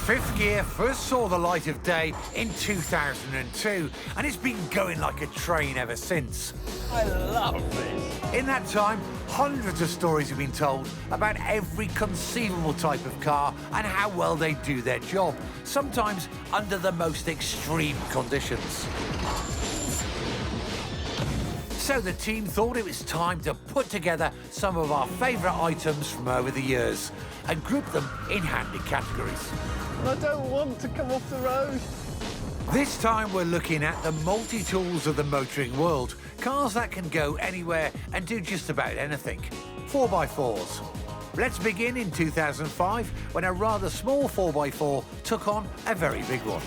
Fifth gear first saw the light of day in 2002, and it's been going like a train ever since. I love this. In that time, hundreds of stories have been told about every conceivable type of car and how well they do their job, sometimes under the most extreme conditions. So the team thought it was time to put together some of our favourite items from over the years and group them in handy categories. I don't want to come off the road. This time we're looking at the multi-tools of the motoring world. Cars that can go anywhere and do just about anything. 4x4s. Let's begin in 2005 when a rather small 4x4 took on a very big one.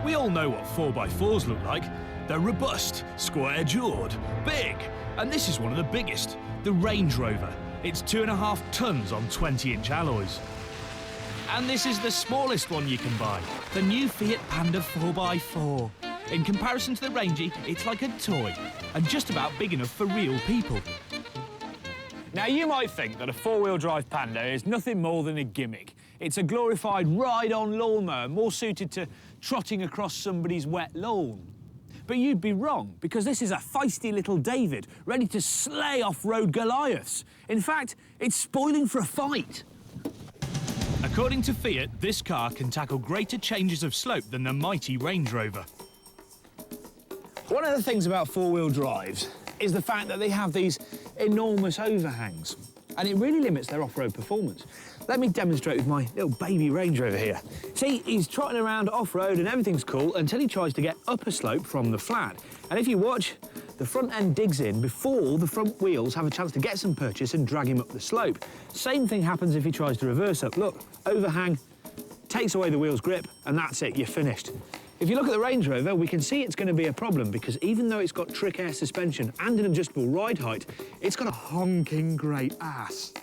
We all know what 4x4s look like. They're robust, square-jawed, big, and this is one of the biggest, the Range Rover. It's 2.5 tons on 20-inch alloys. And this is the smallest one you can buy, the new Fiat Panda 4x4. In comparison to the Rangy, it's like a toy, and just about big enough for real people. Now, you might think that a four-wheel drive Panda is nothing more than a gimmick. It's a glorified ride-on lawnmower, more suited to trotting across somebody's wet lawn. But you'd be wrong, because this is a feisty little David, ready to slay off-road Goliaths. In fact, it's spoiling for a fight. According to Fiat, this car can tackle greater changes of slope than the mighty Range Rover. One of the things about four-wheel drives is the fact that they have these enormous overhangs, and it really limits their off-road performance. Let me demonstrate with my little baby Range Rover here. See, he's trotting around off-road and everything's cool until he tries to get up a slope from the flat. And if you watch, the front end digs in before the front wheels have a chance to get some purchase and drag him up the slope. Same thing happens if he tries to reverse up. Look, overhang, takes away the wheel's grip, and that's it, you're finished. If you look at the Range Rover, we can see it's going to be a problem because even though it's got trick air suspension and an adjustable ride height, it's got a honking great ass.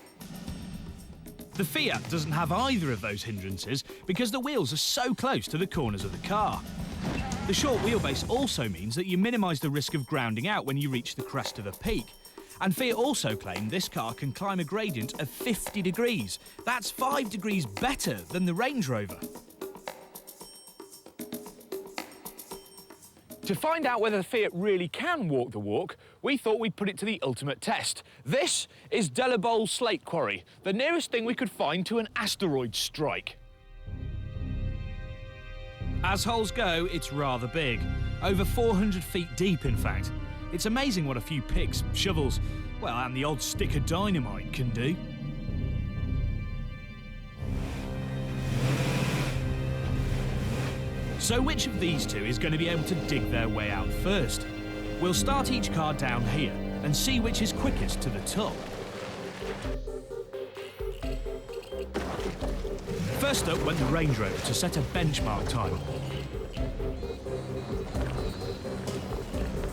The Fiat doesn't have either of those hindrances because the wheels are so close to the corners of the car. The short wheelbase also means that you minimise the risk of grounding out when you reach the crest of a peak. And Fiat also claim this car can climb a gradient of 50 degrees. That's 5 degrees better than the Range Rover. To find out whether the Fiat really can walk the walk, we thought we'd put it to the ultimate test. This is Delabole Slate Quarry, the nearest thing we could find to an asteroid strike. As holes go, it's rather big. Over 400 feet deep, in fact. It's amazing what a few picks, shovels, well, and the odd stick of dynamite can do. So which of these two is going to be able to dig their way out first? We'll start each car down here and see which is quickest to the top. First up went the Range Rover to set a benchmark time.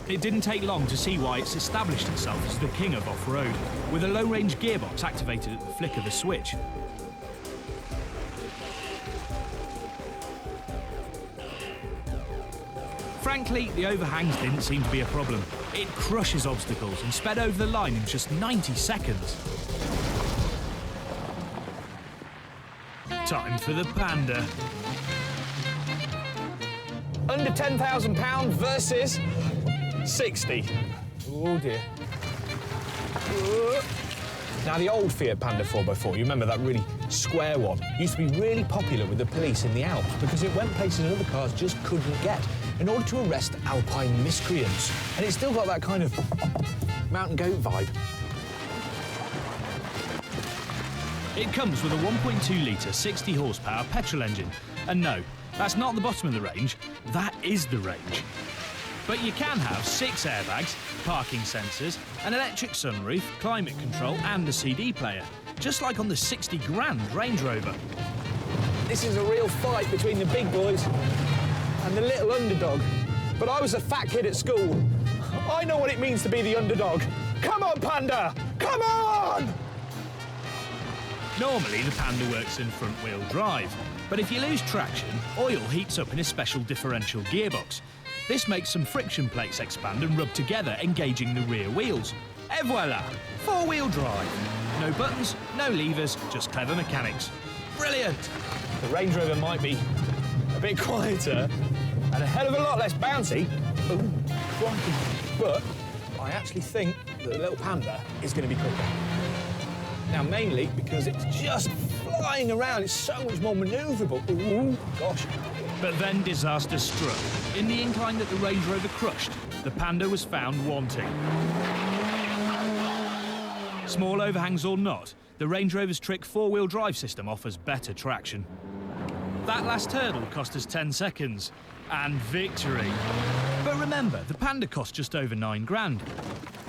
It didn't take long to see why it's established itself as the king of off-road, with a low-range gearbox activated at the flick of a switch. Frankly, the overhangs didn't seem to be a problem. It crushes obstacles and sped over the line in just 90 seconds. Time for the Panda. Under £10,000 versus 60. Oh dear. Now, the old Fiat Panda 4x4, you remember that really square one, used to be really popular with the police in the Alps because it went places other cars just couldn't get in order to arrest alpine miscreants. And it's still got that kind of mountain goat vibe. It comes with a 1.2-litre 60 horsepower petrol engine. And no, that's not the bottom of the range, that is the range. But you can have 6 airbags, parking sensors, an electric sunroof, climate control and a CD player, just like on the 60 grand Range Rover. This is a real fight between the big boys and the little underdog. But I was a fat kid at school. I know what it means to be the underdog. Come on, Panda! Come on! Normally, the Panda works in front-wheel drive, but if you lose traction, oil heats up in a special differential gearbox. This makes some friction plates expand and rub together, engaging the rear wheels. Et voila! 4-wheel drive. No buttons, no levers, just clever mechanics. Brilliant! The Range Rover might be a bit quieter and a hell of a lot less bouncy. Ooh, crikey. But I actually think that the little Panda is going to be quicker. Now, mainly because it's just flying around. It's so much more manoeuvrable. Ooh, gosh. But then disaster struck. In the incline that the Range Rover crushed, the Panda was found wanting. Small overhangs or not, the Range Rover's trick four-wheel drive system offers better traction. That last hurdle cost us 10 seconds, and victory. But remember, the Panda cost just over 9 grand.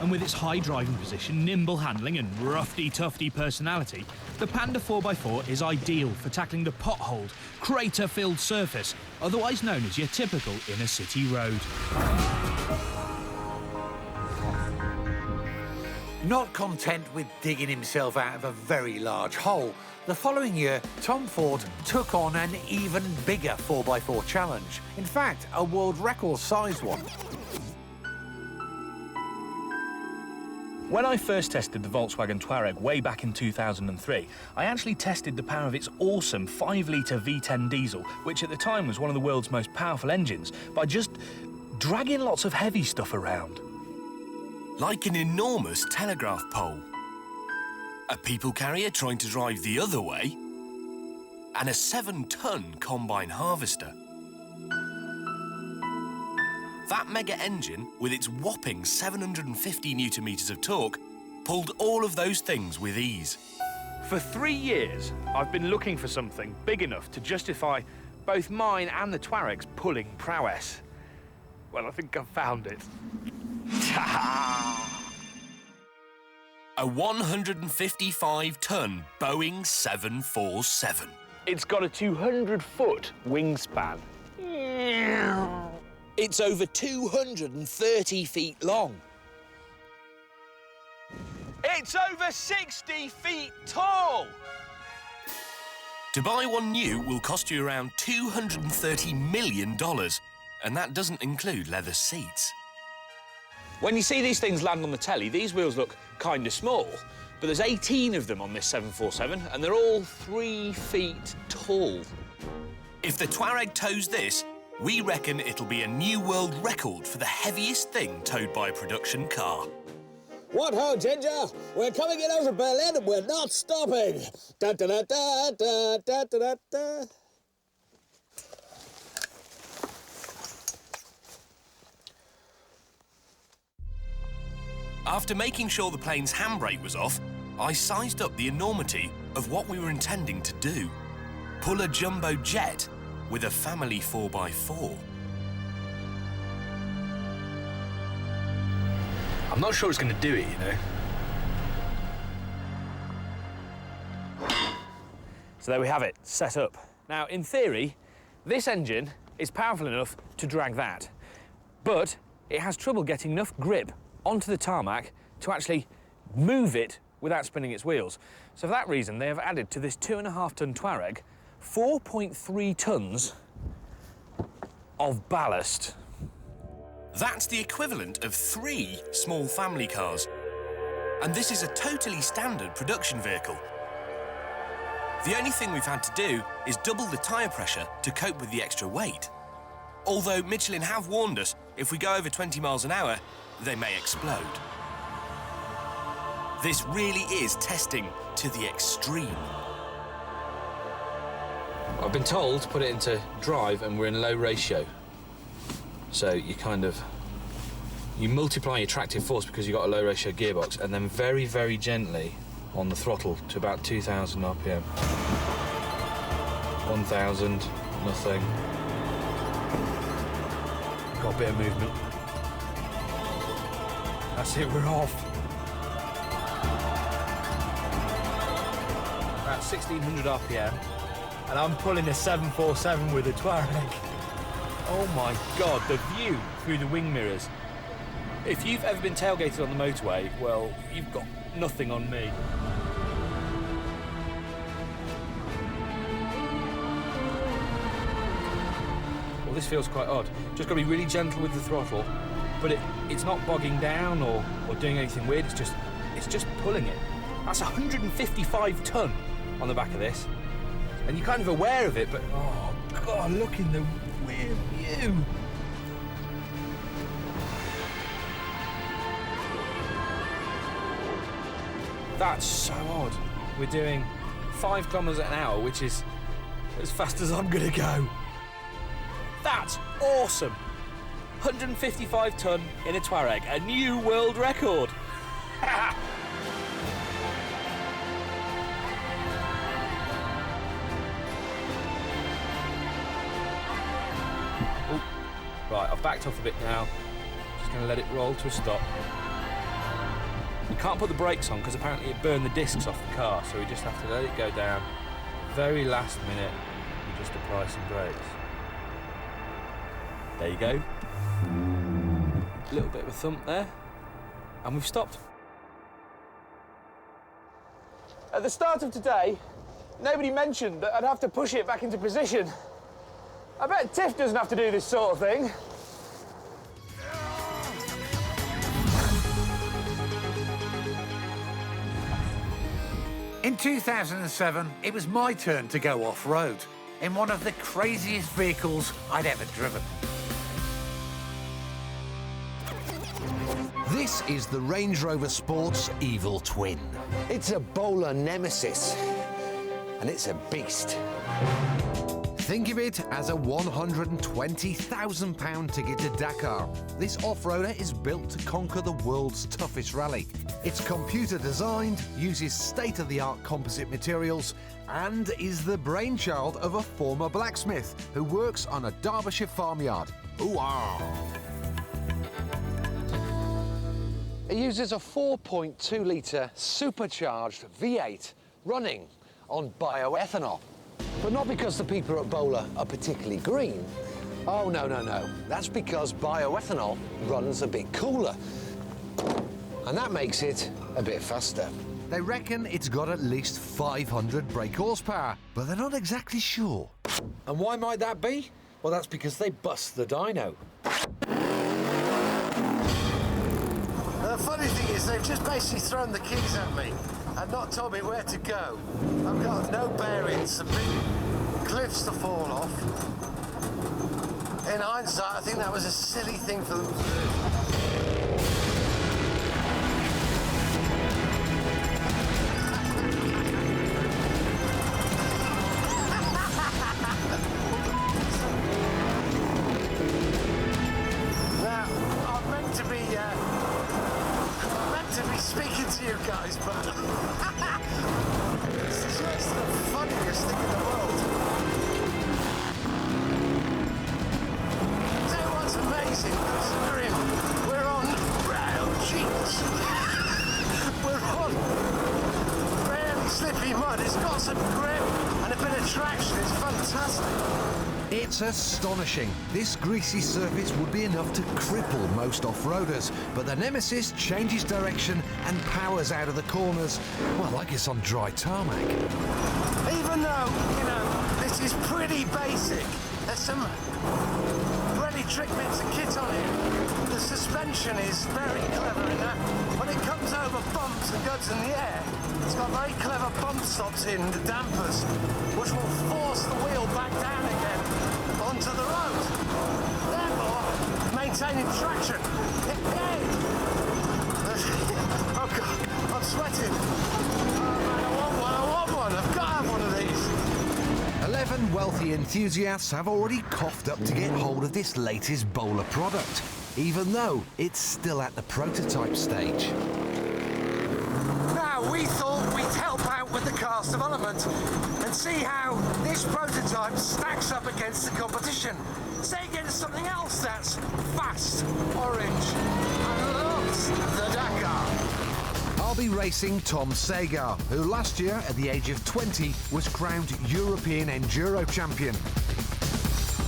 And with its high driving position, nimble handling and roughy-tufty personality, the Panda 4x4 is ideal for tackling the potholed, crater-filled surface, otherwise known as your typical inner-city road. Not content with digging himself out of a very large hole, the following year, Tom Ford took on an even bigger 4x4 challenge. In fact, a world record-sized one. When I first tested the Volkswagen Touareg way back in 2003, I actually tested the power of its awesome 5-litre V10 diesel, which at the time was one of the world's most powerful engines, by just dragging lots of heavy stuff around. Like an enormous telegraph pole, a people carrier trying to drive the other way, and a 7-ton combine harvester. That mega engine, with its whopping 750 newton-meters of torque, pulled all of those things with ease. For 3 years, I've been looking for something big enough to justify both mine and the Touareg's pulling prowess. Well, I think I've found it. A 155-ton Boeing 747. It's got a 200-foot wingspan. It's over 230 feet long. It's over 60 feet tall! To buy one new will cost you around $230 million, and that doesn't include leather seats. When you see these things land on the telly, these wheels look kind of small, but there's 18 of them on this 747, and they're all 3 feet tall. If the Touareg tows this, we reckon it'll be a new world record for the heaviest thing towed by a production car. What ho, Ginger? We're coming in over Berlin and we're not stopping. Da da da da da da da da. After making sure the plane's handbrake was off, I sized up the enormity of what we were intending to do. Pull a jumbo jet with a family 4x4. I'm not sure it's going to do it, you know. So there we have it, set up. Now, in theory, this engine is powerful enough to drag that, but it has trouble getting enough grip onto the tarmac to actually move it without spinning its wheels. So for that reason, they have added to this 2.5-ton Touareg 4.3 tons of ballast. That's the equivalent of 3 small family cars. And this is a totally standard production vehicle. The only thing we've had to do is double the tyre pressure to cope with the extra weight. Although Michelin have warned us, if we go over 20 miles an hour, they may explode. This really is testing to the extreme. I've been told to put it into drive and we're in low ratio. So you multiply your tractive force because you've got a low ratio gearbox, and then very, very gently on the throttle to about 2,000 RPM. 1,000, nothing. Got a bit of movement. That's it, we're off. About 1,600 RPM, and I'm pulling a 747 with a Touareg. Oh my God, the view through the wing mirrors. If you've ever been tailgated on the motorway, well, you've got nothing on me. Well, this feels quite odd. Just got to be really gentle with the throttle, but it's not bogging down or doing anything weird. It's just pulling it. That's 155 ton on the back of this. And you're kind of aware of it, but oh God, look in the rear view. That's so odd. We're doing 5 kilometers an hour, which is as fast as I'm gonna go. That's awesome. 155 ton in a Touareg, a new world record. Oh, right, I've backed off a bit now. Just gonna let it roll to a stop. We can't put the brakes on because apparently it burned the discs off the car, so we just have to let it go down. Very last minute, we just apply some brakes. There you go. A little bit of a thump there, and we've stopped. At the start of today, nobody mentioned that I'd have to push it back into position. I bet Tiff doesn't have to do this sort of thing. In 2007, it was my turn to go off-road in one of the craziest vehicles I'd ever driven. This is the Range Rover Sport's evil twin. It's a bowler Nemesis, and it's a beast. Think of it as a £120,000 ticket to Dakar. This off-roader is built to conquer the world's toughest rally. It's computer designed, uses state-of-the-art composite materials, and is the brainchild of a former blacksmith who works on a Derbyshire farmyard. Ooh-ah! It uses a 4.2-litre supercharged V8 running on bioethanol. But not because the people at Bowler are particularly green. Oh, no, no, no. That's because bioethanol runs a bit cooler. And that makes it a bit faster. They reckon it's got at least 500 brake horsepower, but they're not exactly sure. And why might that be? Well, that's because they bust the dyno. The funny thing is, they've just basically thrown the keys at me and not told me where to go. I've got no bearings, some big cliffs to fall off. In hindsight, I think that was a silly thing for them to do. Now, I'm meant to be speaking to you guys, but this is just the funniest thing in the world. Tell you what's amazing, considering we're on Jesus. We're on fairly slippy mud. It's got some grip and a bit of traction. It's fantastic. It's astonishing. This greasy surface would be enough to cripple most off-roaders, but the Nemesis changes direction and powers out of the corners, well, like it's on dry tarmac. Even though, you know, this is pretty basic, there's some really trick bits of kit on it. The suspension is very clever in that when it comes over bumps and goes in the air, it's got very clever bump stops in the dampers, which will force the wheel back down again onto the road, therefore maintaining traction. Oh God, I'm sweating. Oh man, I want one. I've got to have one of these. 11 wealthy enthusiasts have already coughed up to get hold of this latest bowler product, even though it's still at the prototype stage. Now, we thought we'd help out with the car's development and see how this prototype stacks up against the competition. Say against something else that's fast, orange, and loves the Dakar. I'll be racing Tom Sagar, who last year, at the age of 20, was crowned European Enduro Champion.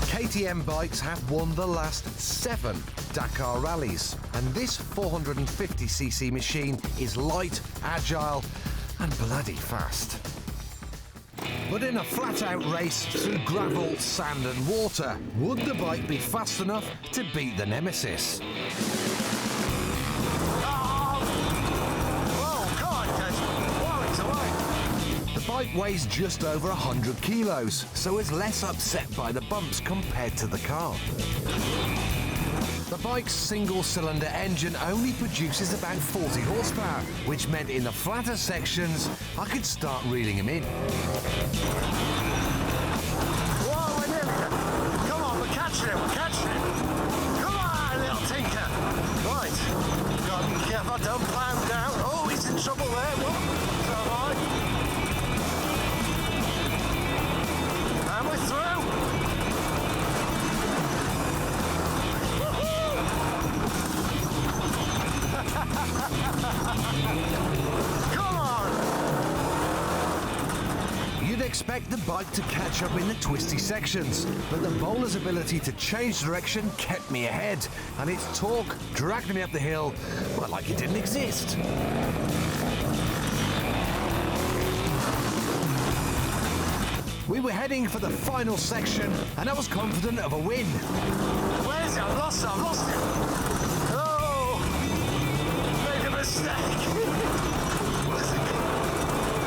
KTM bikes have won the last 7 Dakar rallies, and this 450cc machine is light, agile, and bloody fast. But in a flat-out race through gravel, sand and water, would the bike be fast enough to beat the Nemesis? The bike weighs just over 100 kilos, so is less upset by the bumps compared to the car. The bike's single-cylinder engine only produces about 40 horsepower, which meant in the flatter sections, I could start reeling him in. Whoa, we're nearly there. Come on, we're catching it, we're catching it. Come on, little tinker. Right. God, if I don't climb down. Oh, he's in trouble there. What? Is that right? And we're through. Come on! You'd expect the bike to catch up in the twisty sections, but the bowler's ability to change direction kept me ahead, and its torque dragged me up the hill, well, like it didn't exist. We were heading for the final section, and I was confident of a win. Where's it? I've lost it. Oh! Made a mistake.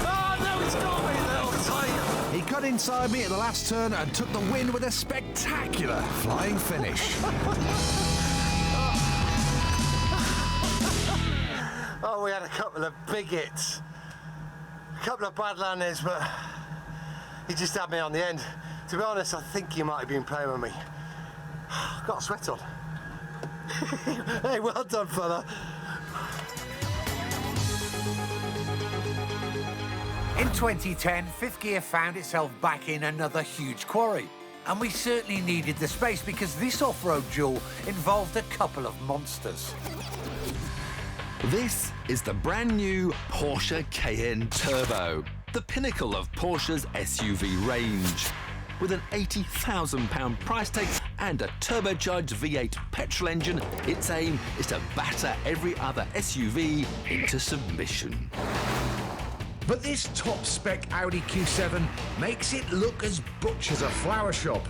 Oh, no, it's got me, little tiger. He got inside me at the last turn and took the win with a spectacular flying finish. Oh, we had a couple of big hits. A couple of bad landings, but he just had me on the end. To be honest, I think he might have been playing with me. Got a sweat on. Hey, well done, fella. In 2010, Fifth Gear found itself back in another huge quarry. And we certainly needed the space because this off-road duel involved a couple of monsters. This is the brand new Porsche Cayenne Turbo, the pinnacle of Porsche's SUV range. With an £80,000 price tag and a turbocharged V8 petrol engine, its aim is to batter every other SUV into submission. But this top-spec Audi Q7 makes it look as butch as a flower shop.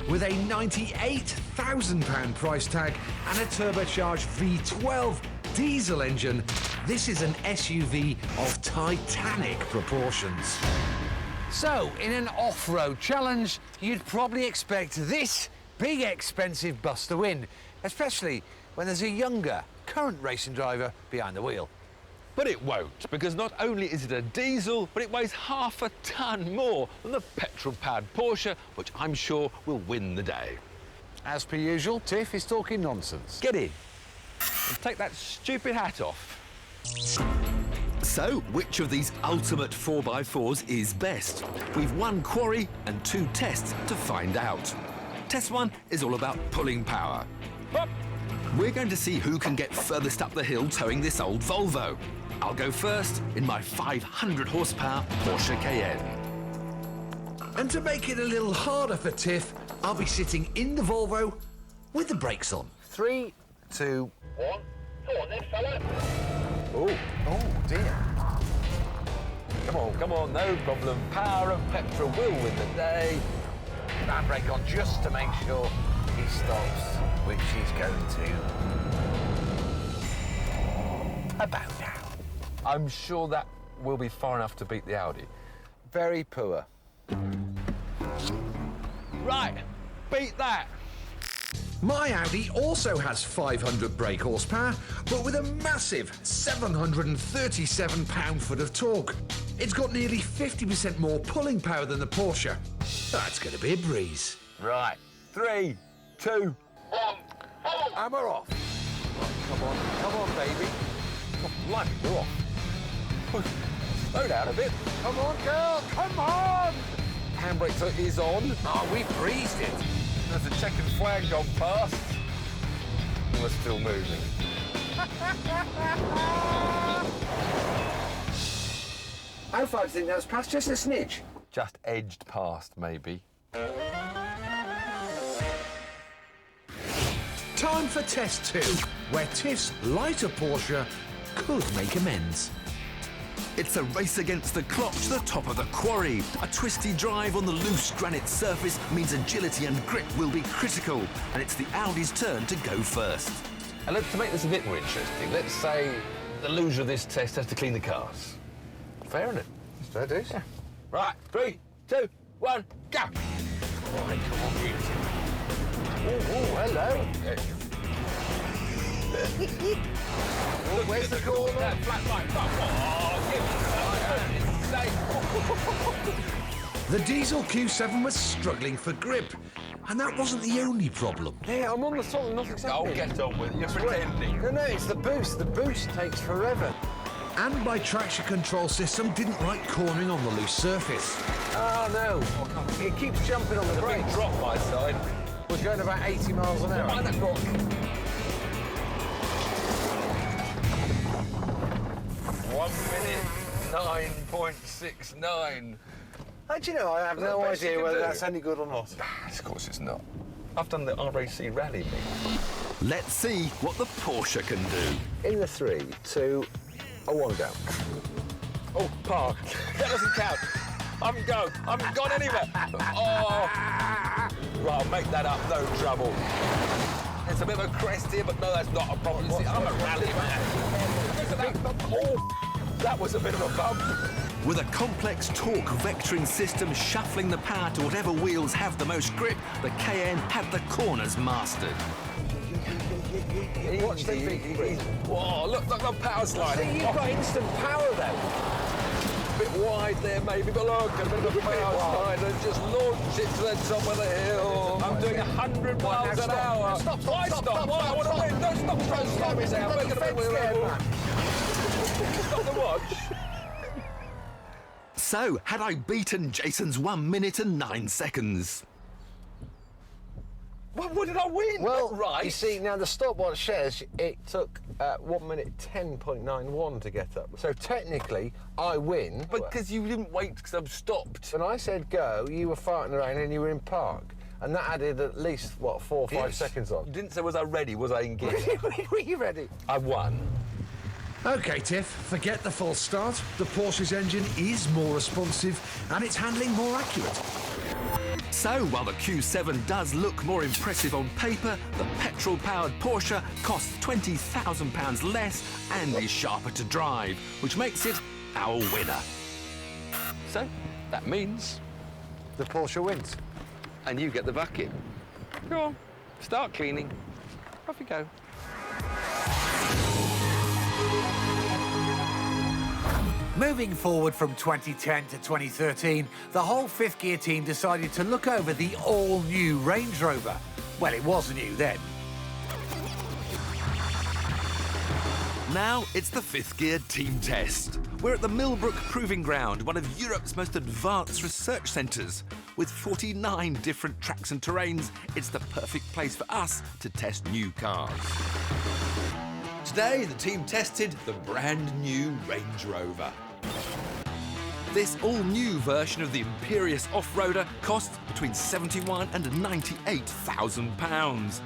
With a £98,000 price tag and a turbocharged V12 diesel engine, this is an SUV of titanic proportions. So, in an off-road challenge, you'd probably expect this big, expensive bus to win, especially when there's a younger, current racing driver behind the wheel. But it won't, because not only is it a diesel, but it weighs half a tonne more than the petrol-powered Porsche, which I'm sure will win the day. As per usual, Tiff is talking nonsense. Get in and take that stupid hat off. So, which of these ultimate 4x4s is best? We've one quarry and two tests to find out. Test 1 is all about pulling power. Up. We're going to see who can get furthest up the hill towing this old Volvo. I'll go first in my 500 horsepower Porsche Cayenne. And to make it a little harder for Tiff, I'll be sitting in the Volvo with the brakes on. 3, 2, 1. Come on then, fella. Oh dear. Come on, no problem. Power of petrol will win the day. Handbrake on just to make sure he stops, which he's going to. About now. I'm sure that will be far enough to beat the Audi. Very poor. Right, beat that. My Audi also has 500 brake horsepower, but with a massive 737 pound-foot of torque. It's got nearly 50% more pulling power than the Porsche. That's going to be a breeze. Right, 3, 2, 1. And we're off. Come on, baby. Oh, blimey, you're off. Slow down a bit. Come on, girl, come on! Handbrake is on. Oh, we breezed it. There's a checkered flag gone past. And we're still moving. How far do you think that was past? Just a snitch? Just edged past, maybe. Time for test 2, where Tiff's lighter Porsche could make amends. It's a race against the clock to the top of the quarry. A twisty drive on the loose granite surface means agility and grip will be critical, and it's the Audi's turn to go first. And to make this a bit more interesting, let's say the loser of this test has to clean the cars. Fair, isn't it? Fair dues. Yeah. Right, 3, 2, 1, go! Right, come on, beauty. Oh, hello. Oh, where's the corner? Flat right. Oh, give me The diesel Q7 was struggling for grip, and that wasn't the only problem. Yeah, I'm on the throttle, nothing's Oh, happening. get on with it. You're pretending. No, it's the boost. The boost takes forever. And my traction control system didn't like cornering on the loose surface. Oh, no. It keeps jumping on the Big brakes. drop my side. We're going about 80 miles an hour. Mind that rock. 1 minute 9.69. Do you know, I have no best you idea can whether do. that's any good or not. Of course it's not. I've done the RAC rally, mate. Let's see what the Porsche can do. In the 3, 2, 1 go. Oh, park. That doesn't count. I haven't gone anywhere. Oh. Right, I'll make that up, no trouble. It's a bit of a crest here, but no, that's not a problem. See, I'm a rally man. Look at that. Oh, that was a bit of a bump. With a complex torque vectoring system shuffling the power to whatever wheels have the most grip, the Cayenne had the corners mastered. Watch the big breeze. Whoa, look, the power slide. See, you've got instant power then. A bit wide there, maybe, but look, a bit of a power slide and just launch it to the top of the hill. I'm doing 100 miles an hour. Stop. Why stop? Why? I want to win. Don't stop me now. We're going to win. Stop the watch. So, had I beaten Jason's 1 minute and 9 seconds? Well, what did I win? Well, right. you see, now the stopwatch says it took 1 minute 10.91 to get up. So technically, I win. But because you didn't wait because I'm stopped. When I said go, you were farting around and you were in park. And that added at least, what, 4 or 5 seconds on. You didn't say, was I ready? Was I in gear? Were you ready? I won. OK, Tiff, forget the false start. The Porsche's engine is more responsive and it's handling more accurate. So, while the Q7 does look more impressive on paper, the petrol-powered Porsche costs £20,000 less and is sharper to drive, which makes it our winner. So, that means... The Porsche wins. And you get the bucket. Go on, start cleaning. Off you go. Moving forward from 2010 to 2013, the whole fifth gear team decided to look over the all-new Range Rover. Well, it was new then. Now it's the fifth gear team test. We're at the Millbrook Proving Ground, one of Europe's most advanced research centres. With 49 different tracks and terrains, it's the perfect place for us to test new cars. Today, the team tested the brand new Range Rover. This all-new version of the Imperious off-roader costs between £71,000 and £98,000.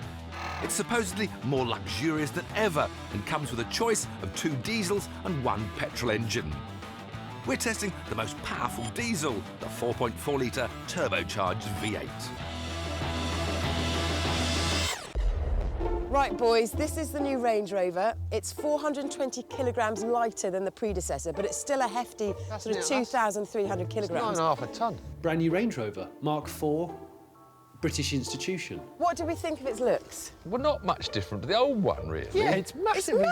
It's supposedly more luxurious than ever and comes with a choice of 2 diesels and 1 petrol engine. We're testing the most powerful diesel, the 4.4-litre turbocharged V8. Right, boys, this is the new Range Rover. It's 420 kilograms lighter than the predecessor, but it's still a hefty sort of 2,300 kilograms. 9.5 a tonne. Brand new Range Rover, Mark IV, British institution. What do we think of its looks? Well, not much different to the old one, really. Yeah, it's massively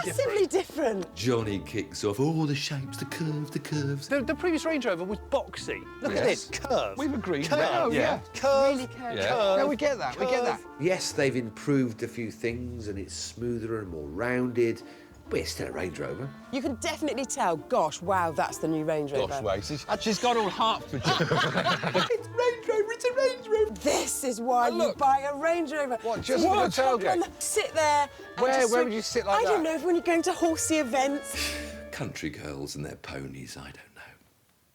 different. Johnny kicks off all the shapes, the curves. The previous Range Rover was boxy. Look at this, curve. We've agreed. Curve, Yeah. Curve, Really curved. Yeah. curve. No, we get that, we get that. curve. Yes, they've improved a few things and it's smoother and more rounded, but it's still a Range Rover. You can definitely tell, gosh, wow, that's the new Range Rover. Gosh, wait, she's got all Hertfordshire. It's a Range Rover. This is why you buy a Range Rover. What, just for the tailgate? Sit there. And Where just would you sit like I that? don't know, when you're going to horsey events. Country girls and their ponies, I don't know.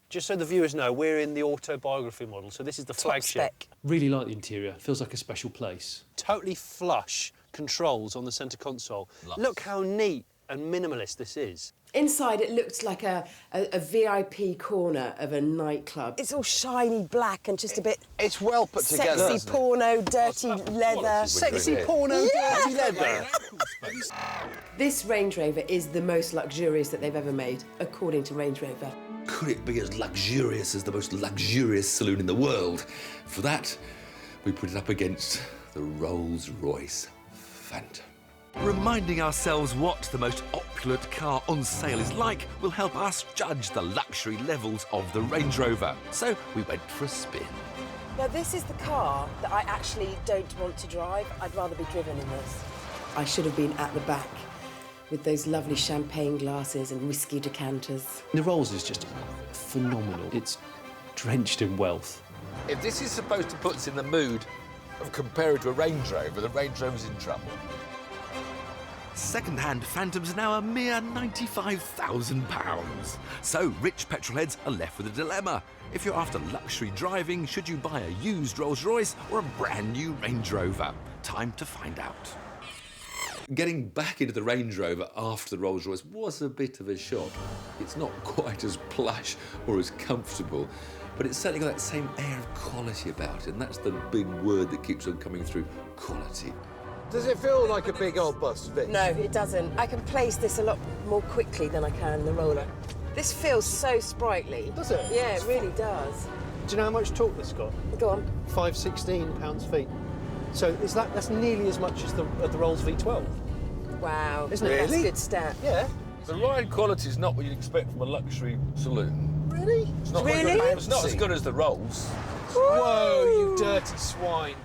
Just so the viewers know, we're in the autobiography model, so this is the flagship. spec. Really like the interior. Feels like a special place. Totally flush controls on the centre console. Look how neat and minimalist this is. Inside, it looks like a VIP corner of a nightclub. It's all shiny black and just a bit... It's well put together. Sexy porno, dirty leather. Sexy porno, dirty leather. This Range Rover is the most luxurious that they've ever made, according to Range Rover. could it be as luxurious as the most luxurious saloon in the world? For that, we put it up against the Rolls-Royce Phantom. Reminding ourselves what the most opulent car on sale is like will help us judge the luxury levels of the Range Rover. So we went for a spin. Now, this is the car that I actually don't want to drive. I'd rather be driven in this. I should have been at the back with those lovely champagne glasses and whiskey decanters. The Rolls is just phenomenal. It's drenched in wealth. If this is supposed to put us in the mood of comparing to a Range Rover, the Range Rover's in trouble. Second-hand Phantoms are now a mere £95,000. So rich petrolheads are left with a dilemma. If you're after luxury driving, should you buy a used Rolls-Royce or a brand new Range Rover? Time to find out. Getting back into the Range Rover after the Rolls-Royce was a bit of a shock. It's not quite as plush or as comfortable, but it's certainly got that same air of quality about it, and that's the big word that keeps on coming through, quality. Does it feel like a big old bus, Vic? No, it doesn't. I can place this a lot more quickly than I can the roller. This feels so sprightly. Does it? Yeah, it really does. Do you know how much torque this got? Go on. 516 pounds-feet. So that's nearly as much as the Rolls V12. Wow. Isn't it? That's a Really? good stat. Yeah. The ride quality is not what you'd expect from a luxury saloon. Really? It's not Really? It's not as good as the Rolls. Whoa, you dirty swine.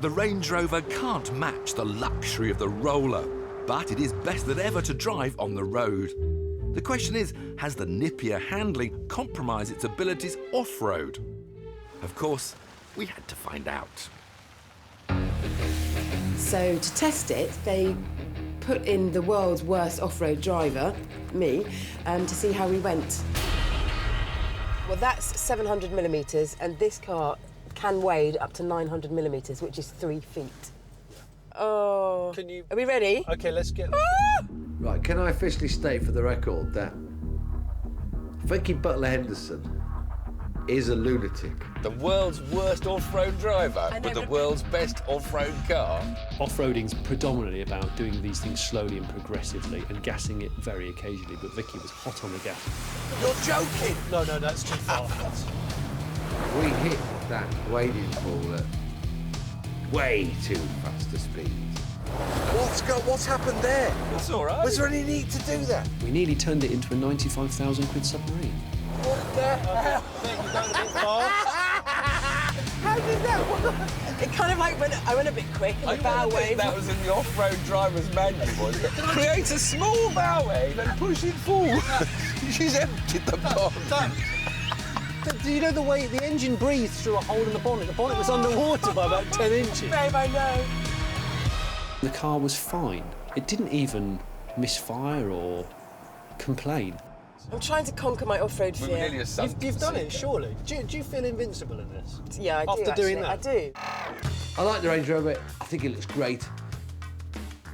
The Range Rover can't match the luxury of the roller, but it is better than ever to drive on the road. The question is, has the nippier handling compromised its abilities off-road? Of course, we had to find out. So to test it, they put in the world's worst off-road driver, me, to see how we went. Well, that's 700 millimetres, and this car can wade up to 900 millimetres, which is 3 feet. Oh. Can you... Are we ready? OK, let's get... Right, can I officially state for the record that Vicky Butler-Henderson is a lunatic. The world's worst off-road driver with the world's best off-road car. Off-roading's predominantly about doing these things slowly and progressively and gassing it very occasionally, but Vicky was hot on the gas. You're joking! No, that's too far. We hit that wading pool at way too fast a speed. What's happened there? It's all right. Was there any need to do that? We nearly turned it into a 95,000 quid submarine. What the hell? How did that work? It kind of like I went a bit quick in the bow wave. That was in the off-road driver's manual, wasn't it? Create a small bow wave and push it forward. She's emptied the bonnet. Do you know the way the engine breathed through a hole in the bonnet? The bonnet was underwater by about 10 inches. Babe, I know. The car was fine. It didn't even misfire or complain. I'm trying to conquer my off-road We were fear. nearly a sun. You've done it, surely. Do you feel invincible in this? Yeah, I do, After doing actually. that? I do. I like the Range Rover. I think it looks great.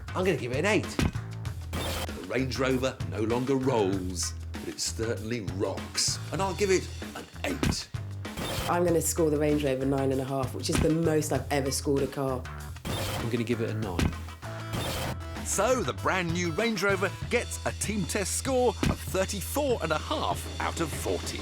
I'm going to give it an 8. The Range Rover no longer rolls, but it certainly rocks. And I'll give it an 8. I'm going to score the Range Rover 9.5, which is the most I've ever scored a car. I'm going to give it a 9. So the brand new Range Rover gets a team test score of 34.5 out of 40.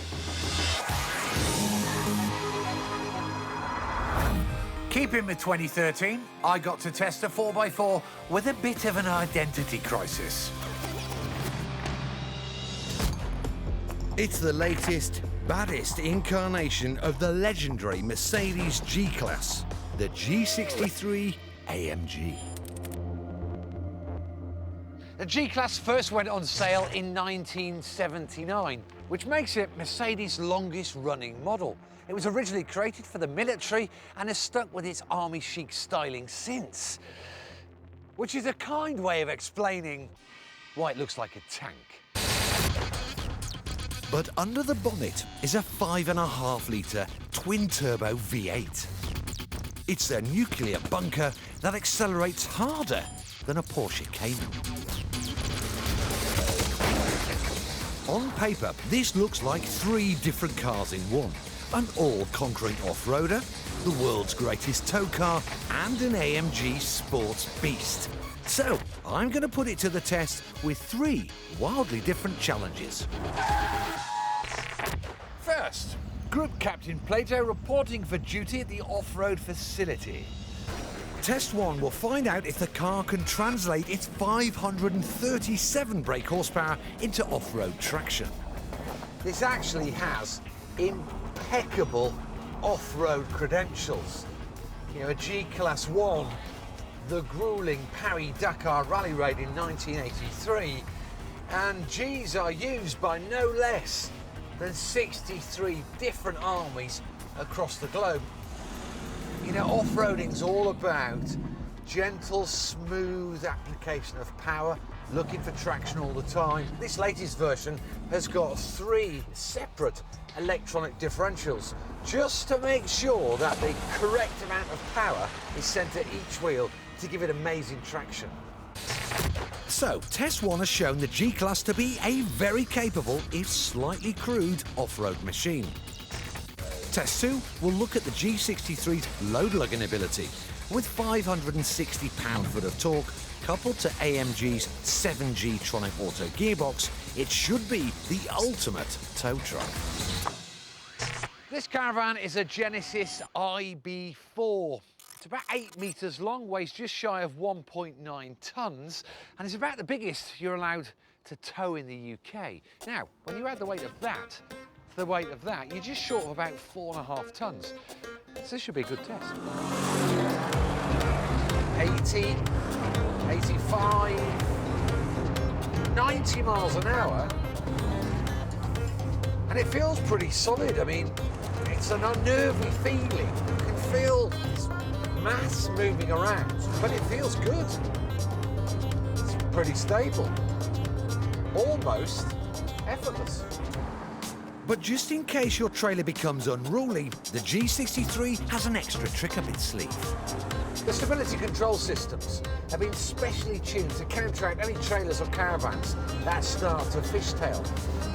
Keeping with 2013, I got to test a 4x4 with a bit of an identity crisis. It's the latest, baddest incarnation of the legendary Mercedes G-Class, the G63 AMG. The G-Class first went on sale in 1979, which makes it Mercedes' longest-running model. It was originally created for the military and has stuck with its army chic styling since, which is a kind way of explaining why it looks like a tank. But under the bonnet is a 5.5-litre twin-turbo V8. It's a nuclear bunker that accelerates harder than a Porsche Cayman. On paper, this looks like 3 different cars in one. An all-conquering off-roader, the world's greatest tow car, and an AMG sports beast. So, I'm going to put it to the test with 3 wildly different challenges. test. Group Captain Plato reporting for duty at the off-road facility. Test 1 will find out if the car can translate its 537 brake horsepower into off-road traction. This actually has impeccable off-road credentials. You know, a G-Class 1, the gruelling Paris-Dakar Rally Raid in 1983, and Gs are used by no less than 63 different armies across the globe. You know, off-roading's all about gentle, smooth application of power, looking for traction all the time. This latest version has got 3 separate electronic differentials, just to make sure that the correct amount of power is sent to each wheel to give it amazing traction. So, Test 1 has shown the G-Class to be a very capable, if slightly crude, off-road machine. Test 2 will look at the G63's load-lugging ability. With 560 pound-foot of torque, coupled to AMG's 7G Tronic Auto gearbox, it should be the ultimate tow truck. This caravan is a Genesis IB4. It's about 8 metres long, weighs just shy of 1.9 tonnes, and it's about the biggest you're allowed to tow in the UK. Now, when you add the weight of that to the weight of that, you're just short of about 4.5 tonnes. So this should be a good test. 80, 85, 90 miles an hour, and it feels pretty solid. I mean, it's an unnerving feeling. You can feel this mass moving around, but it feels good. It's pretty stable, almost effortless. But just in case your trailer becomes unruly, the G63 has an extra trick up its sleeve. The stability control systems have been specially tuned to counteract any trailers or caravans that start to fishtail.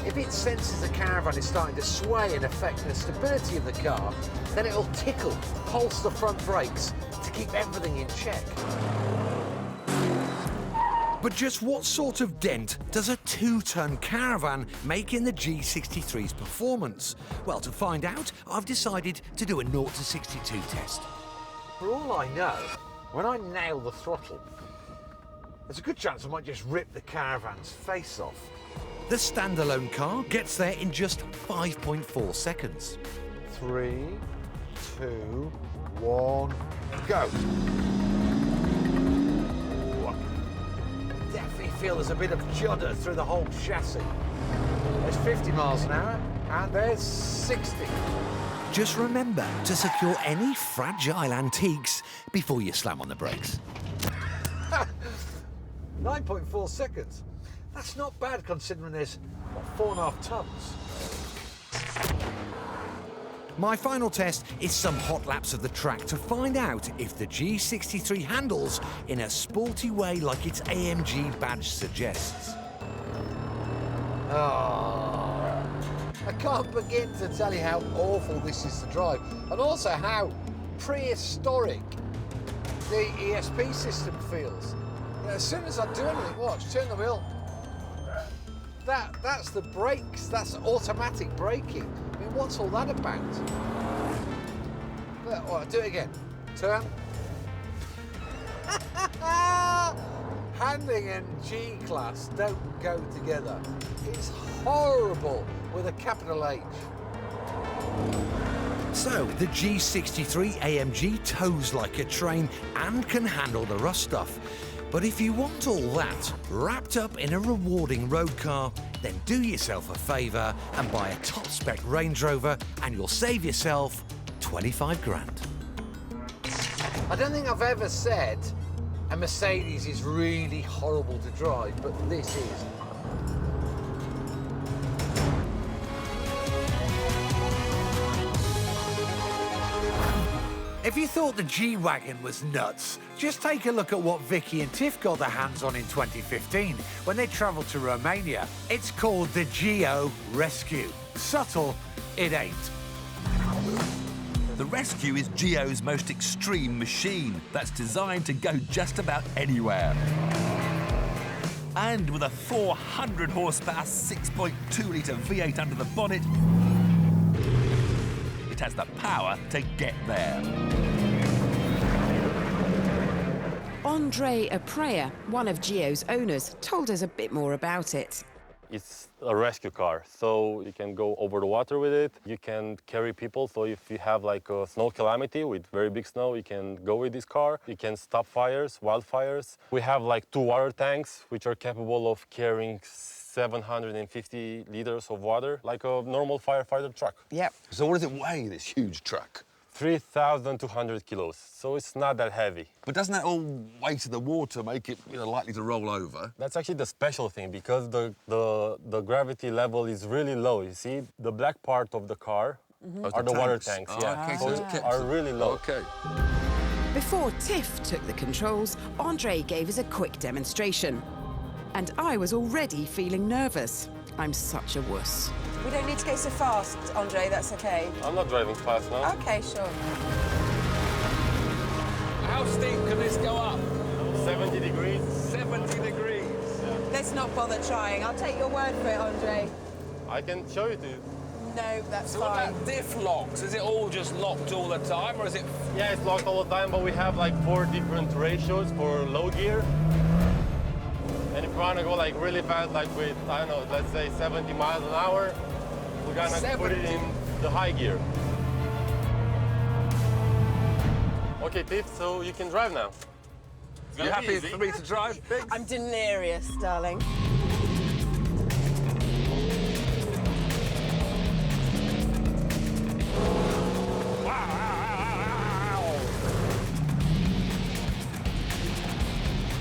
If it senses the caravan is starting to sway and affect the stability of the car, then it'll tickle, pulse the front brakes to keep everything in check. But just what sort of dent does a 2-ton caravan make in the G63's performance? Well, to find out, I've decided to do a 0 to 62 test. For all I know, when I nail the throttle, there's a good chance I might just rip the caravan's face off. The standalone car gets there in just 5.4 seconds. 3, 2, 1, go. Definitely feel there's a bit of judder through the whole chassis. There's 50 miles an hour, and there's 60. Just remember to secure any fragile antiques before you slam on the brakes. 9.4 seconds. That's not bad considering there's, what, 4.5 tons. My final test is some hot laps of the track to find out if the G63 handles in a sporty way like its AMG badge suggests. Oh, I can't begin to tell you how awful this is to drive, and also how prehistoric the ESP system feels. You know, as soon as I do anything, watch, turn the wheel. That's the brakes, that's automatic braking. I mean, what's all that about? Look, all right, do it again. Turn. Handling and G-Class don't go together. It's horrible with a capital H. So, the G63 AMG tows like a train and can handle the rough stuff. But if you want all that wrapped up in a rewarding road car, then do yourself a favour and buy a top-spec Range Rover and you'll save yourself 25 grand. I don't think I've ever said a Mercedes is really horrible to drive, but this is. If you thought the G-Wagon was nuts, just take a look at what Vicky and Tiff got their hands on in 2015 when they travelled to Romania. It's called the Geo Rescue. Subtle, it ain't. The Rescue is Geo's most extreme machine that's designed to go just about anywhere. And with a 400 horsepower 6.2 litre V8 under the bonnet, it has the power to get there. Andre Aprea, one of Geo's owners, told us a bit more about it. It's a rescue car, so you can go over the water with it. You can carry people, so if you have like a snow calamity with very big snow, you can go with this car. You can stop fires, wildfires. We have like 2 water tanks, which are capable of carrying 750 liters of water, like a normal firefighter truck. Yep. So what does it weigh, this huge truck? 3,200 kilos, so it's not that heavy. But doesn't that all weight of the water make it, likely to roll over? That's actually the special thing, because the gravity level is really low. You see, the black part of the car are the water tanks. Yeah, Okay, so it are really low. Okay. Before Tiff took the controls, Andre gave us a quick demonstration. And I was already feeling nervous. I'm such a wuss. We don't need to go so fast, Andre, that's okay. I'm not driving fast now. Okay, sure. How steep can this go up? 70 degrees. 70 degrees. Let's not bother trying. I'll take your word for it, Andre. I can show you to you. No, that's So what fine. about diff locks? Is it all just locked all the time, or is it... Yeah, it's locked all the time, but we have like 4 different ratios for low gear. And if you want to go like really fast, like with, I don't know, let's say 70 miles an hour, we're gonna put it in the high gear. Okay, Tiff, so you can drive now. You happy for me to drive, Biggs? I'm delirious, darling.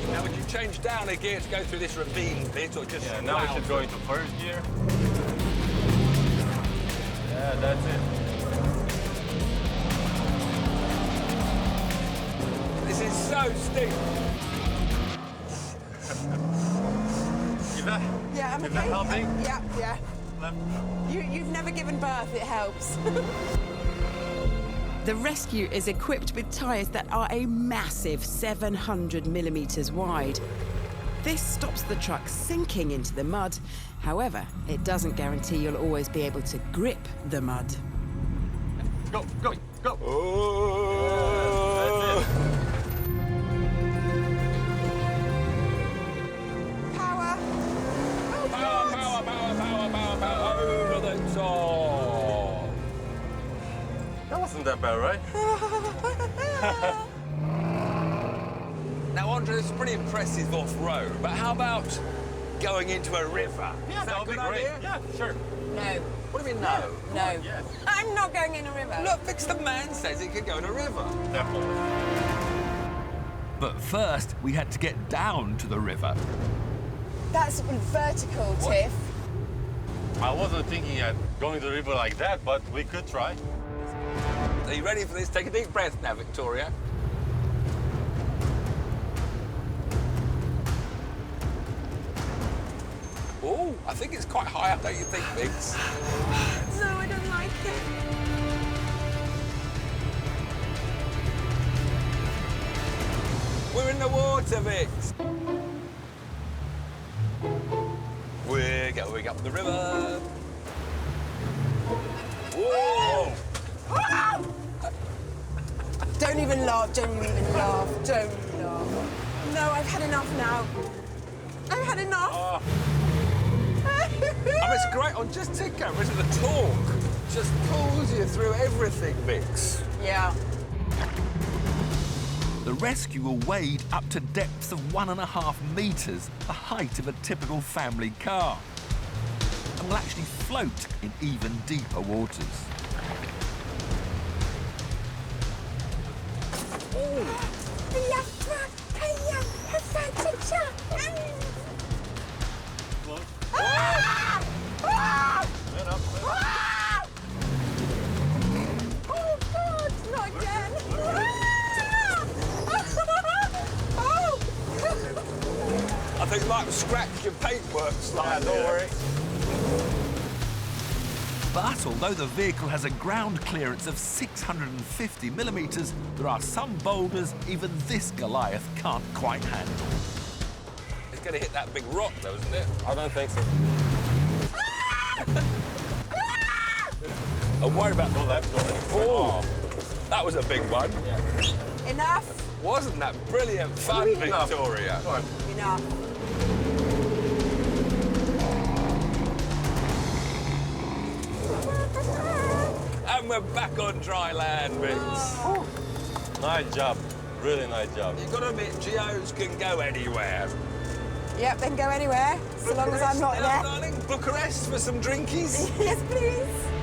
Now, would you change down a gear to go through this ravine bit, or just... Yeah, now we should go into first gear. Yeah, that's it. This is so steep. Yeah, I'm Is okay. that helping? Yeah. You've never given birth, it helps. The Rescue is equipped with tyres that are a massive 700 millimetres wide. This stops the truck sinking into the mud. However, it doesn't guarantee you'll always be able to grip the mud. Go, go, go. Oh. Power. Oh, Power, God. power, over the top. That wasn't that bad, right? Now, Andre, this is pretty impressive off-road, but how about going into a river? Yeah, Is that a would be good great. idea? Yeah, sure. No, What do you mean, no? no. Yes. I'm not going in a river. Look, Vix, the man says it could go in a river. Definitely. But first, we had to get down to the river. That's vertical, Tiff. I wasn't thinking at going to the river like that, but we could try. Are you ready for this? Take a deep breath now, Victoria. Oh, I think it's quite high up, don't you think, Vix? No, I don't like it. We're in the water, Vix. We're going up the river. Whoa! Don't even laugh, don't even laugh, don't laugh. No, I've had enough now. I've had enough. I mean, it's great on just take camera, isn't the torque? Just pulls you through everything, Vix. Yeah. The Rescue will wade up to depths of 1.5 metres, the height of a typical family car, and will actually float in even deeper waters. Oh, God, not again. I think you might have scratched your paintwork slightly. Don't worry. But although the vehicle has a ground clearance of 650 millimetres, there are some boulders even this Goliath can't quite handle. It's going to hit that big rock, though, isn't it? I don't think so. And worry about the left one. Oh, that was a big one. Enough? Wasn't that brilliant fun, Victoria? Enough. And we're back on dry land, Vince. Nice job. Really nice job. You've got to admit, Geos can go anywhere. Yep, they can go anywhere, so long as I'm not there. Darling, Bucharest for some drinkies? Yes, please.